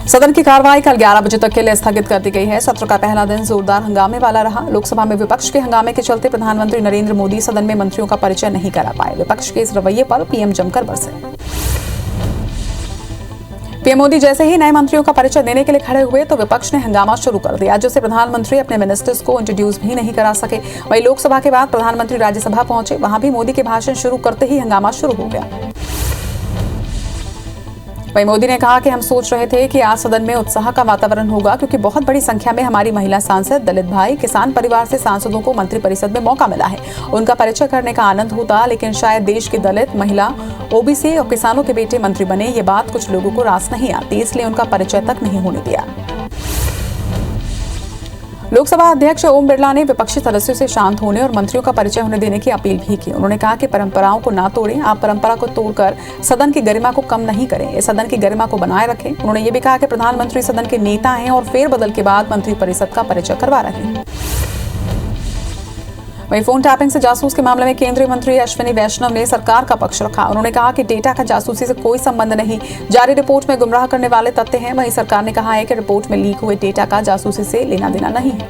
सदन की कार्रवाई कल 11 बजे तक के लिए स्थगित कर दी गई है। सत्र का पहला दिन जोरदार हंगामे वाला रहा। लोकसभा में विपक्ष के हंगामे के चलते प्रधानमंत्री नरेंद्र मोदी सदन में मंत्रियों का परिचय नहीं करा पाए। विपक्ष के इस रवैये पर पीएम जमकर बरसे। पीएम मोदी जैसे ही नए मंत्रियों का परिचय देने के लिए खड़े हुए तो विपक्ष ने हंगामा शुरू कर दिया, जिससे प्रधानमंत्री अपने मिनिस्टर्स को इंट्रोड्यूस भी नहीं करा सके। वहीं लोकसभा के बाद प्रधानमंत्री राज्यसभा पहुंचे, वहां भी मोदी के भाषण शुरू करते ही हंगामा शुरू हो गया। वहीं मोदी ने कहा कि हम सोच रहे थे कि आज सदन में उत्साह का वातावरण होगा, क्योंकि बहुत बड़ी संख्या में हमारी महिला सांसद, दलित भाई, किसान परिवार से सांसदों को मंत्रिपरिषद में मौका मिला है। उनका परिचय करने का आनंद होता, लेकिन शायद देश के दलित, महिला, ओबीसी और किसानों के बेटे मंत्री बने, ये बात कुछ लोगों को रास नहीं आती, इसलिए उनका परिचय तक नहीं होने दिया। लोकसभा अध्यक्ष ओम बिरला ने विपक्षी सदस्यों से शांत होने और मंत्रियों का परिचय होने देने की अपील भी की। उन्होंने कहा कि परंपराओं को ना तोड़ें, आप परंपरा को तोड़कर सदन की गरिमा को कम नहीं करें, इस सदन की गरिमा को बनाए रखें। उन्होंने ये भी कहा कि प्रधानमंत्री सदन के नेता हैं और फेरबदल के बाद मंत्रिपरिषद का परिचय करवा रहे हैं। वहीं फोन टैपिंग से जासूस के मामले में केंद्रीय मंत्री अश्विनी वैष्णव ने सरकार का पक्ष रखा। उन्होंने कहा कि डेटा का जासूसी से कोई संबंध नहीं, जारी रिपोर्ट में गुमराह करने वाले तथ्य हैं। वहीं सरकार ने कहा है कि रिपोर्ट में लीक हुए डेटा का जासूसी से लेना देना नहीं है।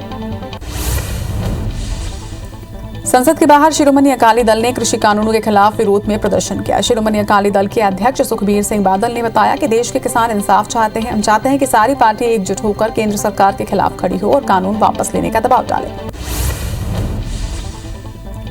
संसद के बाहर शिरोमणि अकाली दल ने कृषि कानूनों के खिलाफ विरोध में प्रदर्शन किया। शिरोमणि अकाली दल के अध्यक्ष सुखबीर सिंह बादल ने बताया कि देश के किसान इंसाफ चाहते हैं। हम चाहते हैं कि सारी पार्टी एकजुट होकर केंद्र सरकार के खिलाफ खड़ी हो और कानून वापस लेने का दबाव डाले।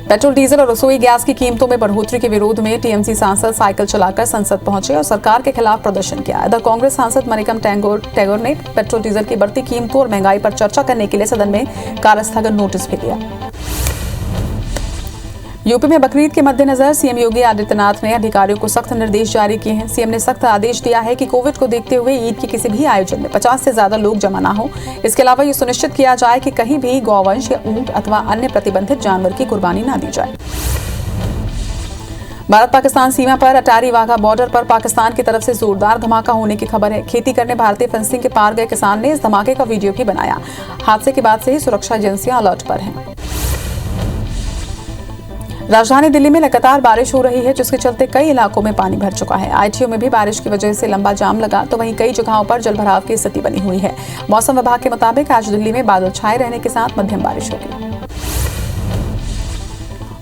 पेट्रोल, डीजल और रसोई गैस की कीमतों में बढ़ोतरी के विरोध में टीएमसी सांसद साइकिल चलाकर संसद पहुंचे और सरकार के खिलाफ प्रदर्शन किया। इधर कांग्रेस सांसद मनिकम टैगोर ने पेट्रोल डीजल की बढ़ती कीमतों और महंगाई पर चर्चा करने के लिए सदन में कार्यस्थगन नोटिस भी दिया। यूपी में बकरीद के मद्देनजर सीएम योगी आदित्यनाथ ने अधिकारियों को सख्त निर्देश जारी किए हैं। सीएम ने सख्त आदेश दिया है कि कोविड को देखते हुए ईद के किसी भी आयोजन में 50 से ज्यादा लोग जमा ना हो। इसके अलावा ये सुनिश्चित किया जाए कि कहीं भी गौवंश या ऊंट अथवा अन्य प्रतिबंधित जानवर की कुर्बानी ना दी जाए। भारत पाकिस्तान सीमा पर अटारी वाघा बॉर्डर पर पाकिस्तान की तरफ से जोरदार धमाका होने की खबर है। खेती करने भारतीय फेंसिंग के पार गए किसान ने इस धमाके का वीडियो भी बनाया। हादसे के बाद से ही सुरक्षा एजेंसियां अलर्ट पर हैं। राजधानी दिल्ली में लगातार बारिश हो रही है, जिसके चलते कई इलाकों में पानी भर चुका है। आईटीओ में भी बारिश की वजह से लंबा जाम लगा, तो वहीं कई जगहों पर जलभराव की स्थिति बनी हुई है। मौसम विभाग के मुताबिक आज दिल्ली में बादल छाए रहने के साथ मध्यम बारिश होगी।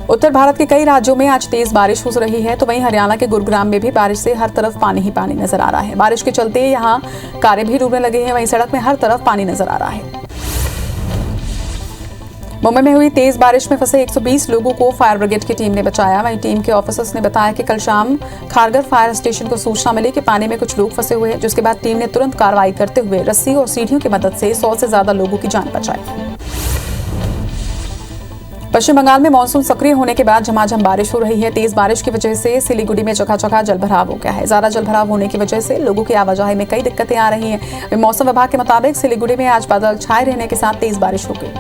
उत्तर भारत के कई राज्यों में आज तेज बारिश हो रही है, तो वहीं हरियाणा के गुरुग्राम में भी बारिश से हर तरफ पानी ही पानी नजर आ रहा है। बारिश के चलते यहाँ कारें भी डूबने लगी हैं, वहीं सड़क में हर तरफ पानी नजर आ रहा है। मुंबई में हुई तेज बारिश में फंसे 120 लोगों को फायर ब्रिगेड की टीम ने बचाया। वहीं टीम के ऑफिसर्स ने बताया कि कल शाम खारगर फायर स्टेशन को सूचना मिली कि पानी में कुछ लोग फंसे हुए हैं, जिसके बाद टीम ने तुरंत कार्रवाई करते हुए रस्सी और सीढ़ियों की मदद से 100 से ज्यादा लोगों की जान बचाई। पश्चिम बंगाल में मानसून सक्रिय होने के बाद झमाझम बारिश हो रही है। तेज बारिश की वजह से सिलीगुड़ी में जगह जगह जलभराव हो गया है। ज्यादा जलभराव होने की वजह से लोगों की आवाजाही में कई दिक्कतें आ रही हैं। मौसम विभाग के मुताबिक सिलीगुड़ी में आज बादल छाए रहने के साथ तेज बारिश होगी।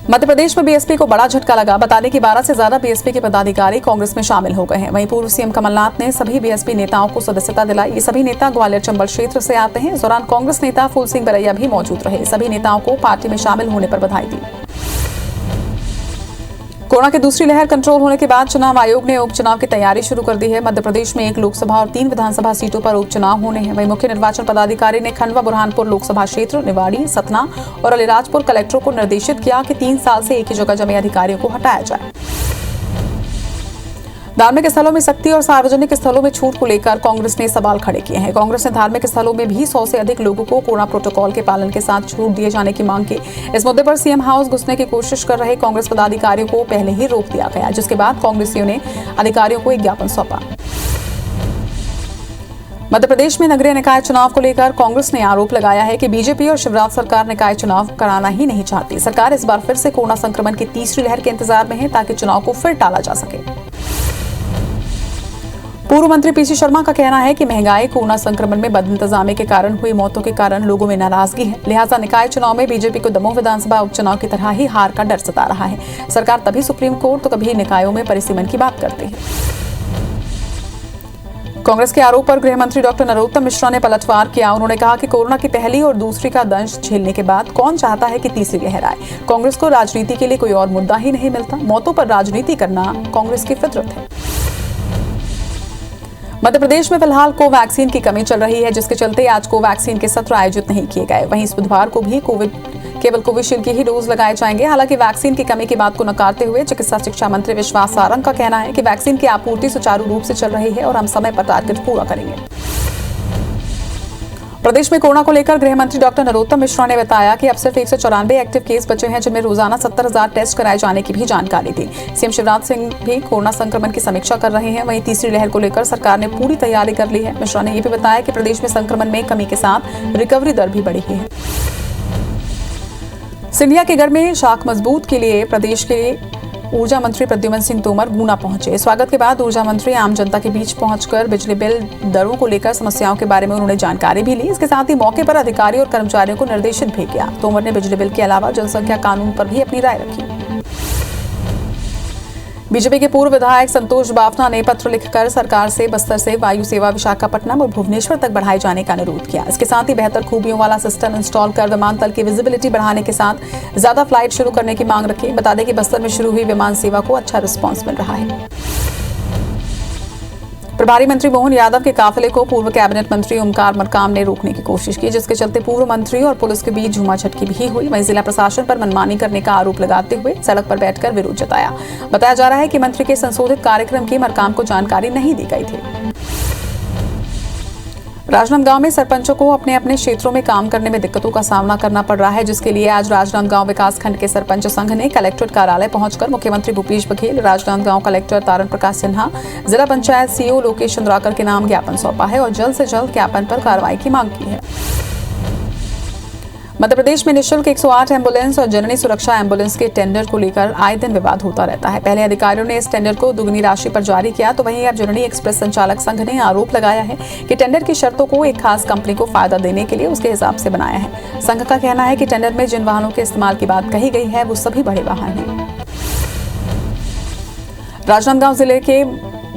मध्य प्रदेश में बीएसपी को बड़ा झटका लगा। बता दें कि 12 से ज्यादा बीएसपी के पदाधिकारी कांग्रेस में शामिल हो गए हैं। वहीं पूर्व सीएम कमलनाथ ने सभी बीएसपी नेताओं को सदस्यता दिलाई। ये सभी नेता ग्वालियर चंबल क्षेत्र से आते हैं। इस दौरान कांग्रेस नेता फूल सिंह बरैया भी मौजूद रहे। सभी नेताओं को पार्टी में शामिल होने पर बधाई दी। कोरोना की दूसरी लहर कंट्रोल होने के बाद चुनाव आयोग ने उपचुनाव की तैयारी शुरू कर दी है। मध्य प्रदेश में 1 लोकसभा और 3 विधानसभा सीटों पर उपचुनाव होने हैं। वहीं मुख्य निर्वाचन पदाधिकारी ने खंडवा बुरहानपुर लोकसभा क्षेत्र, निवाड़ी, सतना और अलीराजपुर कलेक्टरों को निर्देशित किया कि 3 साल से एक ही जगह जमे अधिकारियों को हटाया जाए। धार्मिक स्थलों में सख्ती और सार्वजनिक स्थलों में छूट को लेकर कांग्रेस ने सवाल खड़े किए हैं। कांग्रेस ने धार्मिक स्थलों में भी 100 से अधिक लोगों को कोरोना प्रोटोकॉल के पालन के साथ छूट दिए जाने की मांग की। इस मुद्दे पर सीएम हाउस घुसने की कोशिश कर रहे कांग्रेस पदाधिकारियों को पहले ही रोक दिया गया, जिसके बाद कांग्रेसियों ने अधिकारियों को एक ज्ञापन सौंपा। मध्य प्रदेश में नगरीय निकाय चुनाव को लेकर कांग्रेस ने आरोप लगाया है कि बीजेपी और शिवराज सरकार निकाय चुनाव कराना ही नहीं चाहती। सरकार इस बार फिर से कोरोना संक्रमण की तीसरी लहर के इंतजार में है, ताकि चुनाव को फिर टाला जा सके। पूर्व मंत्री पीसी शर्मा का कहना है कि महंगाई, कोरोना संक्रमण में बदइंतजामी के कारण हुई मौतों के कारण लोगों में नाराजगी है। लिहाजा निकाय चुनाव में बीजेपी को दमोह विधानसभा उपचुनाव की तरह ही हार का डर सता रहा है। सरकार तभी सुप्रीम कोर्ट तो कभी निकायों में परिसीमन की बात करती है। कांग्रेस के आरोप पर गृह मंत्री डॉक्टर नरोत्तम मिश्रा ने पलटवार किया। उन्होंने कहा कि कोरोना की पहली और दूसरी का दंश झेलने के बाद कौन चाहता है कि तीसरी लहर आए। कांग्रेस को राजनीति के लिए कोई और मुद्दा ही नहीं मिलता। मौतों पर राजनीति करना कांग्रेस की फितरत है। मध्य प्रदेश में फिलहाल कोवैक्सीन की कमी चल रही है, जिसके चलते आज कोवैक्सीन के सत्र आयोजित नहीं किए गए। वहीं इस बुधवार को भी केवल कोविशील्ड के ही डोज लगाए जाएंगे। हालांकि वैक्सीन की कमी की बात को नकारते हुए चिकित्सा शिक्षा मंत्री विश्वास सारंग का कहना है कि वैक्सीन की आपूर्ति सुचारू रूप से चल रही है और हम समय पर टारगेट पूरा करेंगे। प्रदेश में कोरोना को लेकर गृह मंत्री डॉक्टर नरोत्तम मिश्रा ने बताया कि अब सिर्फ 194 एक्टिव केस बचे हैं, जिनमें रोजाना 70,000 टेस्ट कराए जाने की भी जानकारी दी। सीएम शिवराज सिंह भी कोरोना संक्रमण की समीक्षा कर रहे हैं। वहीं तीसरी लहर को लेकर सरकार ने पूरी तैयारी कर ली है। मिश्रा ने यह भी बताया कि प्रदेश में संक्रमण में कमी के साथ रिकवरी दर भी बढ़ी है। सिंधिया के घर में शाख मजबूत के लिए प्रदेश के ऊर्जा मंत्री प्रद्युमन सिंह तोमर गुना पहुंचे। स्वागत के बाद ऊर्जा मंत्री आम जनता के बीच पहुंचकर बिजली बिल दरों को लेकर समस्याओं के बारे में उन्होंने जानकारी भी ली। इसके साथ ही मौके पर अधिकारियों और कर्मचारियों को निर्देशित भी किया। तोमर ने बिजली बिल के अलावा जनसंख्या कानून पर भी अपनी राय रखी। बीजेपी के पूर्व विधायक संतोष बाफना ने पत्र लिखकर सरकार से बस्तर से वायु सेवा विशाखापट्टनम और भुवनेश्वर तक बढ़ाए जाने का अनुरोध किया। इसके साथ ही बेहतर खूबियों वाला सिस्टम इंस्टॉल कर विमानतल की विजिबिलिटी बढ़ाने के साथ ज्यादा फ्लाइट शुरू करने की मांग रखी। बता दें कि बस्तर में शुरू हुई विमान सेवा को अच्छा रिस्पांस मिल रहा है। प्रभारी मंत्री मोहन यादव के काफिले को पूर्व कैबिनेट मंत्री ओमकार मरकाम ने रोकने की कोशिश की, जिसके चलते पूर्व मंत्री और पुलिस के बीच झूमाझटकी भी हुई। वहीं जिला प्रशासन पर मनमानी करने का आरोप लगाते हुए सड़क पर बैठकर विरोध जताया। बताया जा रहा है कि मंत्री के संशोधित कार्यक्रम की मरकाम को जानकारी नहीं दी गई थी। राजनांदगांव में सरपंचों को अपने अपने क्षेत्रों में काम करने में दिक्कतों का सामना करना पड़ रहा है, जिसके लिए आज राजनांदगांव विकास खंड के सरपंच संघ ने कलेक्ट्रेट कार्यालय पहुंचकर मुख्यमंत्री भूपेश बघेल, राजनांदगांव कलेक्टर तारण प्रकाश सिन्हा, जिला पंचायत सीईओ लोकेश चंद्राकर के नाम ज्ञापन सौंपा है और जल्द से जल्द ज्ञापन पर कार्रवाई की मांग की है। मध्य प्रदेश में निःशुल्क 108 एम्बुलेंस और जननी सुरक्षा एम्बुलेंस के टेंडर को लेकर आए दिन विवाद होता रहता है। पहले अधिकारियों ने इस टेंडर को दुगनी राशि पर जारी किया, तो वहीं अब जननी एक्सप्रेस संचालक संघ ने आरोप लगाया है कि टेंडर की शर्तों को एक खास कंपनी को फायदा देने के लिए उसके हिसाब से बनाया है। संघ का कहना है कि टेंडर में जिन वाहनों के इस्तेमाल की बात कही गई है वो सभी बड़े वाहन हैं। राजनांदगांव जिले के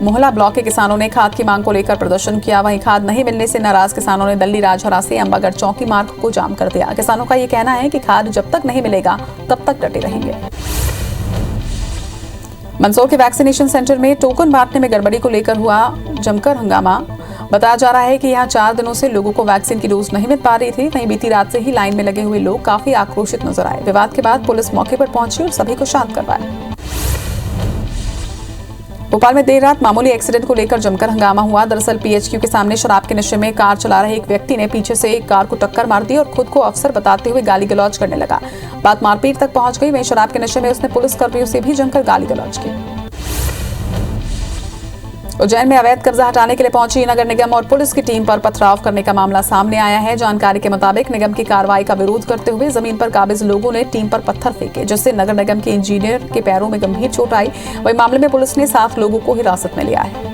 मोहला ब्लॉक के किसानों ने खाद की मांग को लेकर प्रदर्शन किया। वहीं खाद नहीं मिलने से नाराज किसानों ने दल्ली राजहरा से अंबागढ़ चौकी मार्ग को जाम कर दिया। किसानों का ये कहना है कि खाद जब तक नहीं मिलेगा तब तक डटे रहेंगे। मंदसौर के वैक्सीनेशन सेंटर में टोकन बांटने में गड़बड़ी को लेकर हुआ जमकर हंगामा। बताया जा रहा है कि यहाँ 4 दिनों से लोगों को वैक्सीन की डोज नहीं मिल पा रही थी। वहीं बीती रात से ही लाइन में लगे हुए लोग काफी आक्रोशित नजर आए। विवाद के बाद पुलिस मौके पर पहुंची और सभी को शांत करवाया। भोपाल में देर रात मामूली एक्सीडेंट को लेकर जमकर हंगामा हुआ। दरअसल पीएचक्यू के सामने शराब के नशे में कार चला रहे एक व्यक्ति ने पीछे से एक कार को टक्कर मार दी और खुद को अफसर बताते हुए गाली गलौज करने लगा। बात मारपीट तक पहुंच गई। वहीं शराब के नशे में उसने पुलिस कर्मियों से भी जमकर गाली गलौज की। उज्जैन में अवैध कब्जा हटाने के लिए पहुंची नगर निगम और पुलिस की टीम पर पथराव करने का मामला सामने आया है। जानकारी के मुताबिक निगम की कार्रवाई का विरोध करते हुए जमीन पर काबिज लोगों ने टीम पर पत्थर फेंके, जिससे नगर निगम के इंजीनियर के पैरों में गंभीर चोट आई। वहीं मामले में पुलिस ने 7 लोगों को हिरासत में लिया है।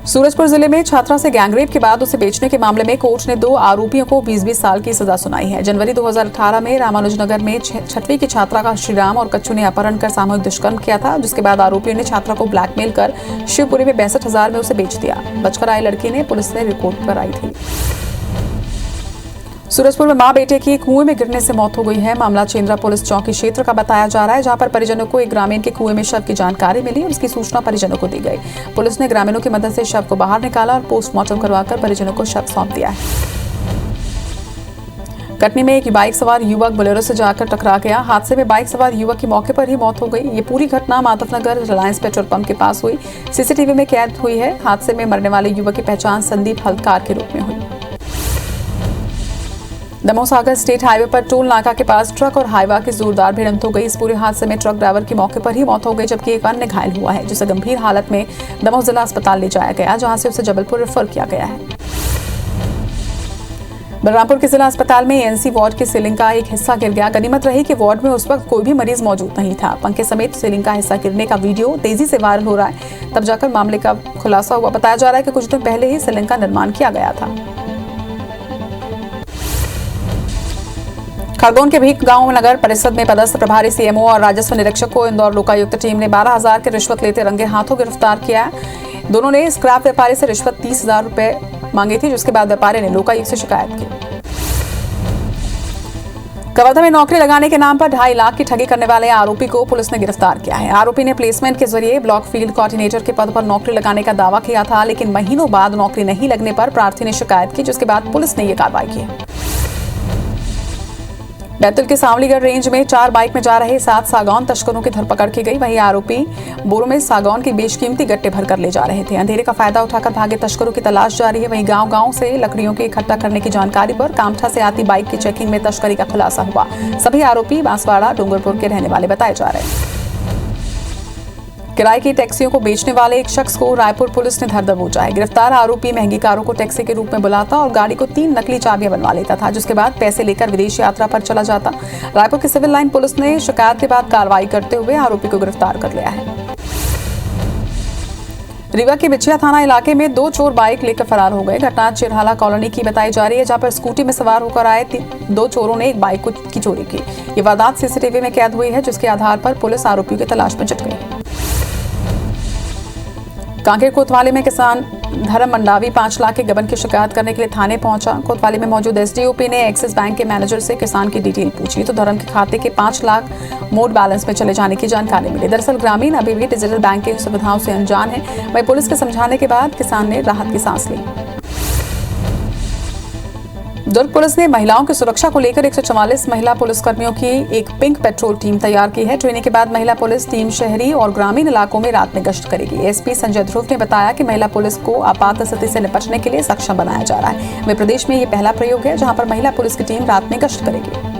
सूरजपुर जिले में छात्रा से गैंगरेप के बाद उसे बेचने के मामले में कोर्ट ने 2 आरोपियों को 20-20 साल की सजा सुनाई है। जनवरी 2018 में रामानुजनगर में 6वीं की छात्रा का श्रीराम और कच्चू ने अपहरण कर सामूहिक दुष्कर्म किया था, जिसके बाद आरोपियों ने छात्रा को ब्लैकमेल कर शिवपुरी में 62,000 में उसे बेच दिया। बचकर आई लड़की ने पुलिस से रिपोर्ट कराई थी। सूरजपुर में मां बेटे की कुएं में गिरने से मौत हो गई है। मामला चेंद्रा पुलिस चौकी क्षेत्र का बताया जा रहा है, जहां पर परिजनों को एक ग्रामीण के कुएं में शव की जानकारी मिली और इसकी सूचना परिजनों को दी गई। पुलिस ने ग्रामीणों की मदद से शव को बाहर निकाला और पोस्टमार्टम करवाकर परिजनों को शव सौंप दिया है। कटनी में एक बाइक सवार युवक बोलेरो से जाकर टकरा गया। हादसे में बाइक सवार युवक की मौके पर ही मौत हो गई। ये पूरी घटना माधवनगर रिलायंस पेट्रोल पंप के पास हुई। सीसीटीवी में कैद हुई है। हादसे में मरने वाले युवक की पहचान संदीप हल्दकार के रूप में हुई। दमोह सागर स्टेट हाईवे पर टोल नाका के पास ट्रक और हाईवा की जोरदार भिड़ंत हो गई। इस पूरे हादसे में ट्रक ड्राइवर की मौके पर ही मौत हो गई, जबकि एक अन्य घायल हुआ है, जिसे गंभीर हालत में दमोह जिला अस्पताल ले जाया गया, जहां से उसे जबलपुर रेफर किया गया है। बलरामपुर के जिला अस्पताल में एएनसी वार्ड की सीलिंग का एक हिस्सा गिर गया। गनीमत रही कि वार्ड में उस वक्त कोई भी मरीज मौजूद नहीं था। पंखे समेत सीलिंग का हिस्सा गिरने का वीडियो तेजी से वायरल हो रहा है, तब जाकर मामले का खुलासा हुआ। बताया जा रहा है कि कुछ दिन पहले ही सीलिंग का निर्माण किया गया था। खरगोन के भीख गांव नगर परिषद में पदस्थ प्रभारी सीएमओ और राजस्व निरीक्षक को इंदौर लोकायुक्त टीम ने 12,000 की रिश्वत लेते रंगे हाथों गिरफ्तार किया। दोनों ने स्क्रैप व्यापारी से रिश्वत 30,000 रुपए मांगी थी, जिसके बाद व्यापारी ने लोकायुक्त से शिकायत की। कवर्धा में नौकरी लगाने के नाम पर 2.5 लाख की ठगी करने वाले आरोपी को पुलिस ने गिरफ्तार किया है। आरोपी ने प्लेसमेंट के जरिए ब्लॉक फील्ड कोऑर्डिनेटर के पद पर नौकरी लगाने का दावा किया था, लेकिन महीनों बाद नौकरी नहीं लगने पर प्रार्थी ने शिकायत की, जिसके बाद पुलिस ने यह कार्रवाई की। बैतूल के सांवलीगढ़ रेंज में 4 बाइक में जा रहे 7 सागौन तस्करों की धरपकड़ की गई। वहीं आरोपी बोरों में सागौन की बेशकीमती गट्टे भरकर ले जा रहे थे। अंधेरे का फायदा उठाकर भागे तस्करों की तलाश जारी है। वहीं गांव-गांव से लकड़ियों के इकट्ठा करने की जानकारी पर कामठा से आती बाइक की चेकिंग में तस्करी का खुलासा हुआ। सभी आरोपी बांसवाड़ा डूंगरपुर के रहने वाले बताए जा रहे हैं। किराए की टैक्सियों को बेचने वाले एक शख्स को रायपुर पुलिस ने धर दबोचा है। गिरफ्तार आरोपी महंगी कारों को टैक्सी के रूप में बुलाता और गाड़ी को 3 नकली चाबियां बनवा लेता था, जिसके बाद पैसे लेकर विदेश यात्रा पर चला जाता। रायपुर की सिविल लाइन पुलिस ने शिकायत के बाद कार्रवाई करते हुए आरोपी को गिरफ्तार कर लिया है। रीवा के बिछिया थाना इलाके में 2 चोर बाइक लेकर फरार हो गए। घटना चिरहाला कॉलोनी की बताई जा रही है, जहां पर स्कूटी में सवार होकर आए 2 चोरों ने एक बाइक की चोरी की। ये वारदात सीसीटीवी में कैद हुई है, जिसके आधार पर पुलिस आरोपियों की तलाश में जुट गई। कांकेर कोतवाली में किसान धर्म मंडावी 5 लाख के गबन की शिकायत करने के लिए थाने पहुंचा। कोतवाली में मौजूद एसडीओपी ने एक्सिस बैंक के मैनेजर से किसान की डिटेल पूछी तो धर्म के खाते के 5 लाख मोड बैलेंस में चले जाने की जानकारी मिली। दरअसल ग्रामीण अभी भी डिजिटल बैंकिंग सुविधाओं से अनजान है। वहीं पुलिस के समझाने के बाद किसान ने राहत की सांस ली। दुर्ग पुलिस ने महिलाओं की सुरक्षा को लेकर 144 महिला पुलिसकर्मियों की एक पिंक पेट्रोल टीम तैयार की है। ट्रेनिंग के बाद महिला पुलिस टीम शहरी और ग्रामीण इलाकों में रात में गश्त करेगी। एसपी संजय ध्रुव ने बताया कि महिला पुलिस को आपात स्थिति से निपटने के लिए सक्षम बनाया जा रहा है। वह प्रदेश में ये पहला प्रयोग है जहां पर महिला पुलिस की टीम रात में गश्त करेगी।